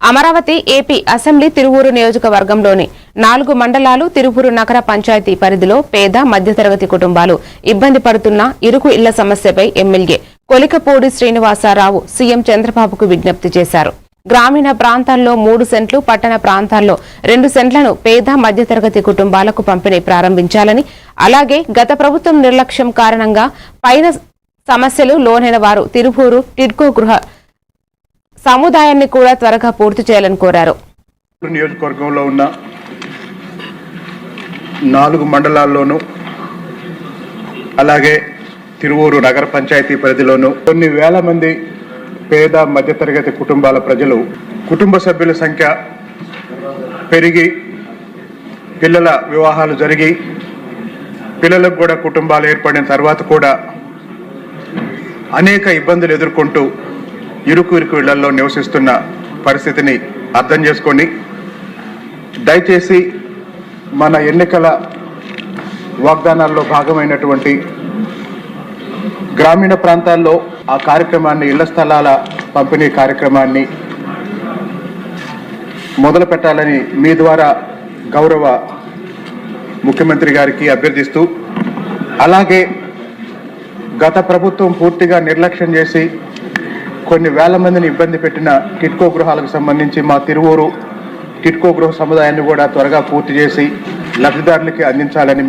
Amaravati AP assembly Tiruvuru నియోజకవర్గంలోని 4 మండలాలు తిరువూరు నగర పంచాయతీ పరిధిలో పేద మధ్యతరగతి కుటుంబాలు ఇబ్బంది పడుతున్న ఇరుకు ఇళ్ల సమస్యపై ఎమ్మెల్యే కొలికపూడి శ్రీనివాసరావు సీఎం చంద్రబాబుకు విజ్ఞప్తి చేశారు. గ్రామీణ ప్రాంతాల్లో 3 సెంట్లు, పట్టణ ప్రాంతాల్లో 2 సెంట్లను పేద మధ్యతరగతి కుటుంబాలకు పంపిణీ ప్రారంభించాలని, అలాగే గత ప్రభుత్వం నిర్లక్ష్యం కారణంగా పైన సమస్యలు లోనైన వారు తిరువూరు టిడ్కో గృహ సముదాయాన్ని కూడా త్వరగా పూర్తి చేయాలని కోరారు. నియోజకవర్గంలో ఉన్న 4 మండలాల్లోనూ అలాగే తిరువూరు నగర పంచాయతీ పరిధిలోనూ కొన్ని వేల మంది పేద మధ్యతరగతి కుటుంబాల ప్రజలు కుటుంబ సభ్యుల సంఖ్య పెరిగి పిల్లల వివాహాలు జరిగి పిల్లలకు కూడా కుటుంబాలు ఏర్పడిన తర్వాత కూడా అనేక ఇబ్బందులు ఎదుర్కొంటూ ఇరుకు ఇళ్లలో నివసిస్తున్న పరిస్థితిని అర్థం చేసుకొని దయచేసి మన ఎన్నికల వాగ్దానాల్లో భాగమైనటువంటి గ్రామీణ ప్రాంతాల్లో ఆ కార్యక్రమాన్ని, ఇళ్ల స్థలాల పంపిణీ కార్యక్రమాన్ని మొదలు పెట్టాలని మీ ద్వారా గౌరవ ముఖ్యమంత్రి గారికి అభ్యర్థిస్తూ, అలాగే గత ప్రభుత్వం పూర్తిగా నిర్లక్ష్యం చేసి కొన్ని వేల మందిని ఇబ్బంది పెట్టిన టిడ్కో గృహాలకు సంబంధించి మా తిరువూరు టిడ్కో గృహ సముదాయాన్ని కూడా త్వరగా పూర్తి చేసి లబ్ధిదారులకి అందించాలని